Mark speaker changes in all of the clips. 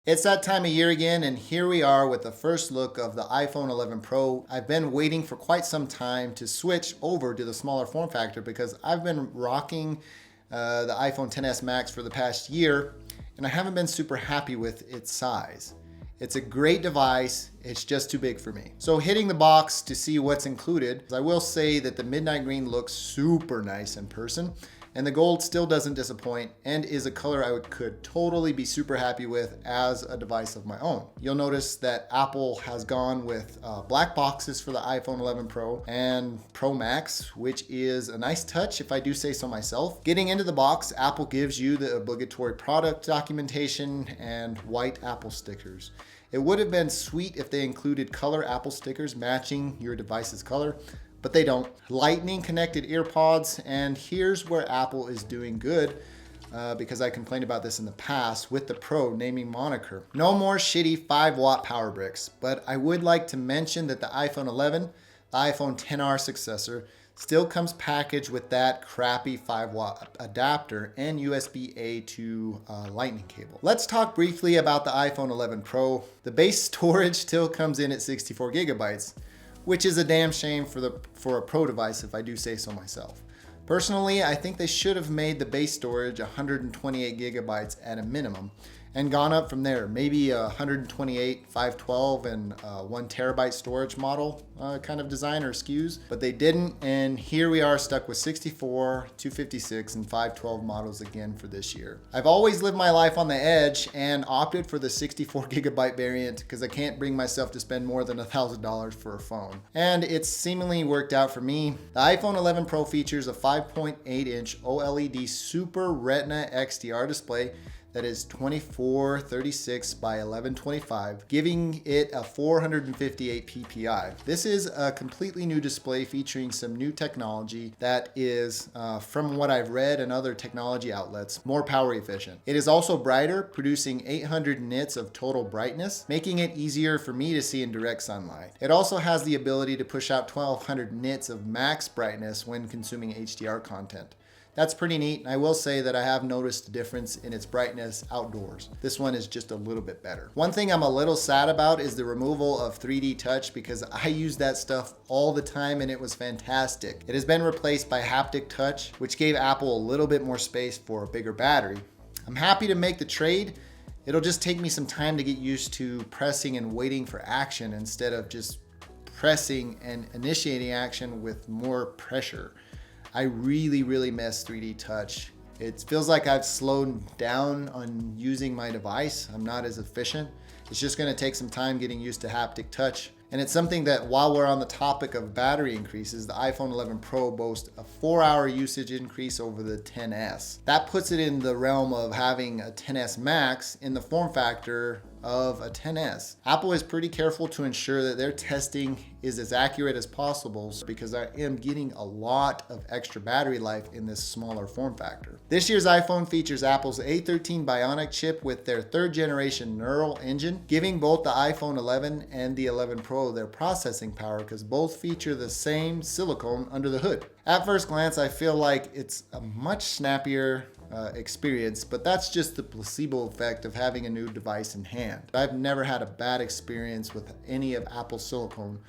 Speaker 1: It's that time of year again, and here we are with the first look of the iPhone 11 Pro. I've been waiting for quite some time to switch over to the smaller form factor because I've been rocking the iPhone XS Max for the past year, and I haven't been super happy with its size. It's a great device, it's just too big for me. So hitting the box to see what's included, I will say that the midnight green looks super nice in person, and the gold still doesn't disappoint and is a color I could totally be super happy with as a device of my own. You'll notice that Apple has gone with black boxes for the iPhone 11 Pro and Pro Max, which is a nice touch if I do say so myself. Getting into the box, Apple gives you the obligatory product documentation and white Apple stickers. It would have been sweet if they included color Apple stickers matching your device's color, but they don't. Lightning connected ear pods, and here's where Apple is doing good because I complained about this in the past with the Pro naming moniker. No more shitty 5-watt power bricks, but I would like to mention that the iPhone 11, the iPhone XR successor, still comes packaged with that crappy 5-watt adapter and USB-A to lightning cable. Let's talk briefly about the iPhone 11 Pro. The base storage still comes in at 64 gigabytes. Which is a damn shame for a Pro device if I do say so myself. Personally, I think they should have made the base storage 128 gigabytes at a minimum and gone up from there. Maybe a 128, 512, and 1 terabyte storage model kind of design or SKUs, but they didn't, and here we are stuck with 64, 256, and 512 models again for this year. I've always lived my life on the edge and opted for the 64 gigabyte variant because I can't bring myself to spend more than $1,000 for a phone. And it's seemingly worked out for me. The iPhone 11 Pro features a 5.8-inch OLED Super Retina XDR display that is 2436 by 1125, giving it a 458 ppi. This is a completely new display featuring some new technology that is, from what I've read and other technology outlets, more power efficient. It is also brighter, producing 800 nits of total brightness, making it easier for me to see in direct sunlight. It also has the ability to push out 1200 nits of max brightness when consuming HDR content. That's pretty neat, and I will say that I have noticed a difference in its brightness outdoors. This one is just a little bit better. One thing I'm a little sad about is the removal of 3D touch because I use that stuff all the time and it was fantastic. It has been replaced by haptic touch, which gave Apple a little bit more space for a bigger battery. I'm happy to make the trade. It'll just take me some time to get used to pressing and waiting for action instead of just pressing and initiating action with more pressure. I really miss 3D touch. It feels like I've slowed down on using my device. I'm not as efficient. It's just gonna take some time getting used to haptic touch. And it's something that while we're on the topic of battery increases, the iPhone 11 Pro boasts a 4-hour usage increase over the XS. That puts it in the realm of having a XS Max in the form factor of a XS. Apple is pretty careful to ensure that their testing is as accurate as possible because I am getting a lot of extra battery life in this smaller form factor. This year's iPhone features Apple's A13 Bionic chip with their 3rd generation neural engine, giving both the iPhone 11 and the 11 Pro their processing power because both feature the same silicone under the hood. At first glance, I feel like it's a much snappier experience, but that's just the placebo effect of having a new device in hand. I've never had a bad experience with any of Apple's silicone,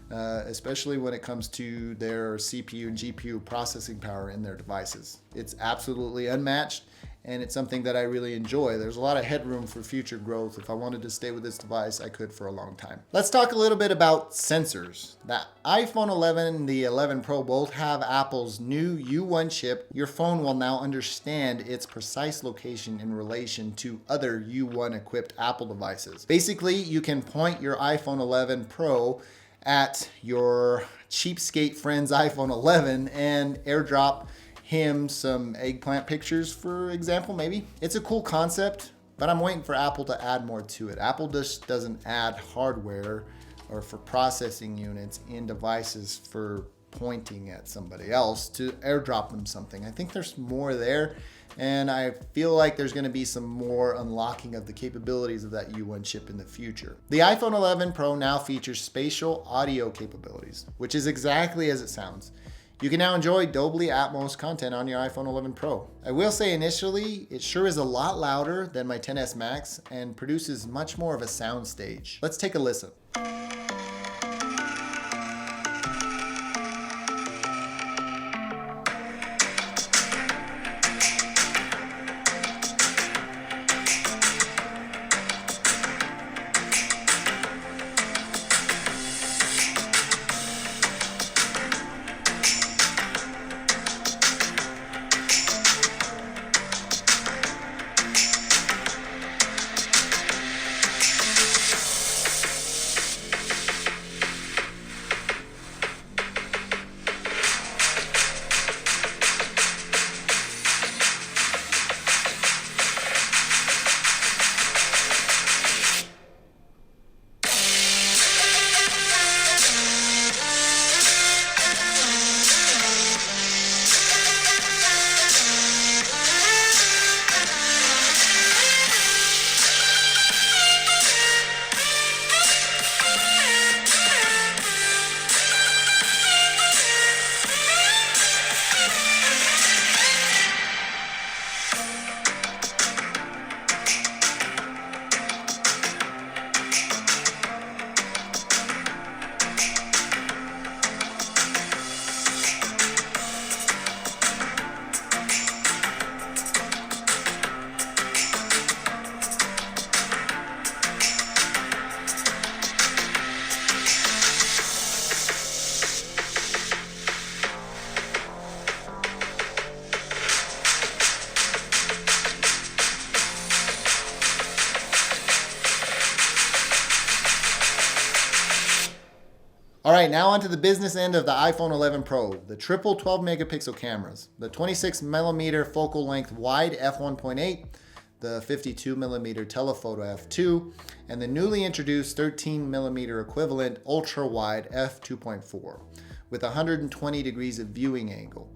Speaker 1: especially when it comes to their CPU and GPU processing power in their devices. It's absolutely unmatched, and it's something that I really enjoy. There's a lot of headroom for future growth. If I wanted to stay with this device, I could for a long time. Let's talk a little bit about sensors. The iPhone 11 and the 11 Pro both have Apple's new U1 chip. Your phone will now understand its precise location in relation to other U1 equipped Apple devices. Basically, you can point your iPhone 11 Pro at your cheapskate friend's iPhone 11 and airdrop him some eggplant pictures, for example, maybe. It's a cool concept, but I'm waiting for Apple to add more to it. Apple just doesn't add hardware or for processing units in devices for pointing at somebody else to airdrop them something. I think there's more there, and I feel like there's gonna be some more unlocking of the capabilities of that U1 chip in the future. The iPhone 11 Pro now features spatial audio capabilities, which is exactly as it sounds. You can now enjoy Dolby Atmos content on your iPhone 11 Pro. I will say initially, it sure is a lot louder than my XS Max and produces much more of a sound stage. Let's take a listen. All right, now onto the business end of the iPhone 11 Pro, the triple 12 megapixel cameras, the 26 millimeter focal length wide f1.8, the 52 millimeter telephoto f2, and the newly introduced 13 millimeter equivalent ultra wide f2.4 with 120 degrees of viewing angle.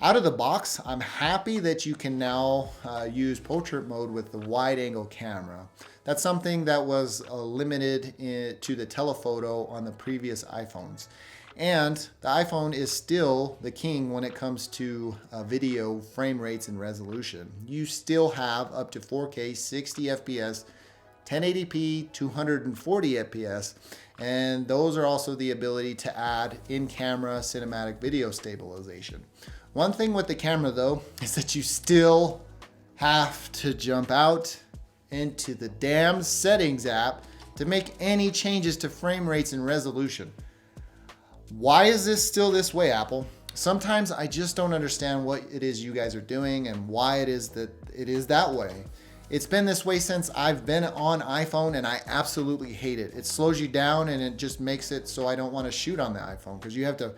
Speaker 1: Out of the box, I'm happy that you can now use portrait mode with the wide angle camera. That's something that was limited to the telephoto on the previous iPhones. And the iPhone is still the king when it comes to video frame rates and resolution. You still have up to 4K 60 FPS, 1080p, 240 FPS, and those are also the ability to add in-camera cinematic video stabilization. One thing with the camera though is that you still have to jump out into the damn settings app to make any changes to frame rates and resolution. Why is this still this way, Apple? Sometimes I just don't understand what it is you guys are doing and why it is that way. It's been this way since I've been on iPhone and I absolutely hate it. It slows you down and it just makes it so I don't want to shoot on the iPhone because you have to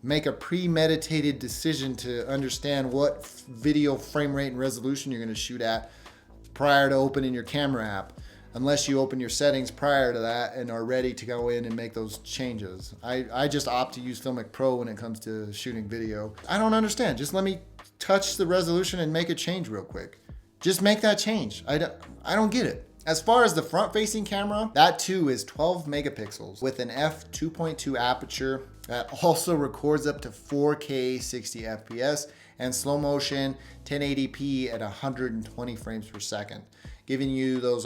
Speaker 1: make a premeditated decision to understand what video frame rate and resolution you're going to shoot at prior to opening your camera app, unless you open your settings prior to that and are ready to go in and make those changes. I just opt to use Filmic Pro when it comes to shooting video. I don't understand. Just let me touch the resolution and make a change real quick. Just make that change. I don't get it. As far as the front-facing camera, that too is 12 megapixels with an f2.2 aperture that also records up to 4K 60 FPS and slow motion 1080p at 120 frames per second, giving you those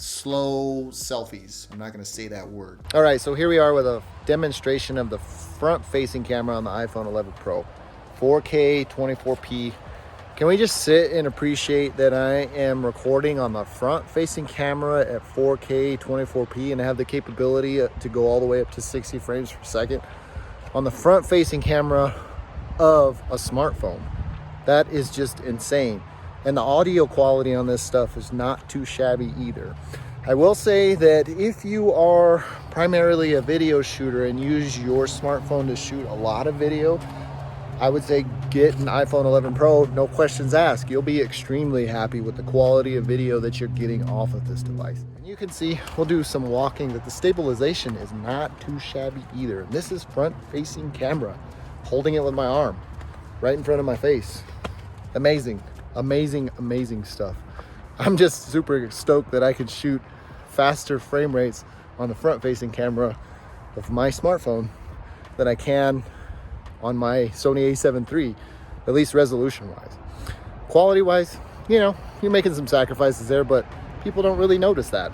Speaker 1: slow selfies. I'm not gonna say that word. All right, so here we are with a demonstration of the front-facing camera on the iPhone 11 Pro. 4K 24p. Can we just sit and appreciate that I am recording on the front-facing camera at 4K 24p and have the capability to go all the way up to 60 frames per second on the front-facing camera of a smartphone? That is just insane. And the audio quality on this stuff is not too shabby either. I will say that if you are primarily a video shooter and use your smartphone to shoot a lot of video, I would say get an iPhone 11 Pro, no questions asked. You'll be extremely happy with the quality of video that you're getting off of this device. And you can see, we'll do some walking, that the stabilization is not too shabby either. And this is front-facing camera, holding it with my arm, right in front of my face. Amazing, amazing, amazing stuff. I'm just super stoked that I could shoot faster frame rates on the front-facing camera of my smartphone than I can on my Sony a7 III, at least resolution wise. Quality wise, you know, you're making some sacrifices there, but people don't really notice that.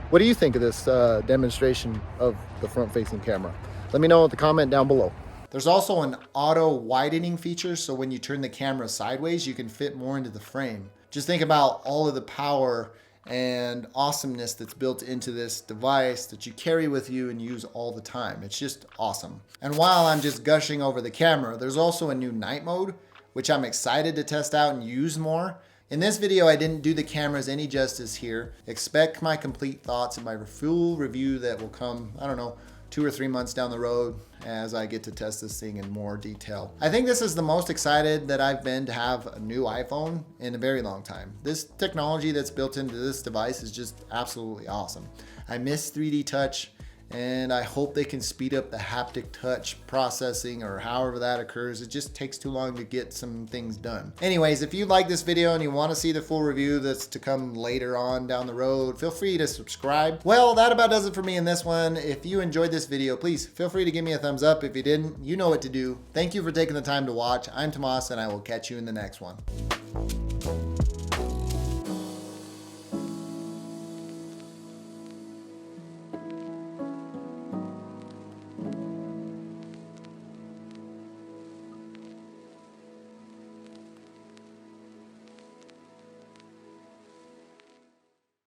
Speaker 1: What do you think of this demonstration of the front facing camera? Let me know in the comment down below. There's also an auto widening feature, so when you turn the camera sideways, you can fit more into the frame. Just think about all of the power and awesomeness that's built into this device that you carry with you and use all the time. It's just awesome. And while I'm just gushing over the camera, there's also a new night mode, which I'm excited to test out and use more. In this video, I didn't do the cameras any justice here. Expect my complete thoughts in my full review that will come, I don't know, 2 or 3 months down the road as I get to test this thing in more detail. I think this is the most excited that I've been to have a new iPhone in a very long time. This technology that's built into this device is just absolutely awesome. I miss 3D touch, and I hope they can speed up the haptic touch processing or however that occurs. It just takes too long to get some things done. Anyways, if you like this video and you want to see the full review that's to come later on down the road, feel free to subscribe. Well, that about does it for me in this one. If you enjoyed this video, please feel free to give me a thumbs up. If you didn't, you know what to do. Thank you for taking the time to watch. I'm Tomas, and I will catch you in the next one.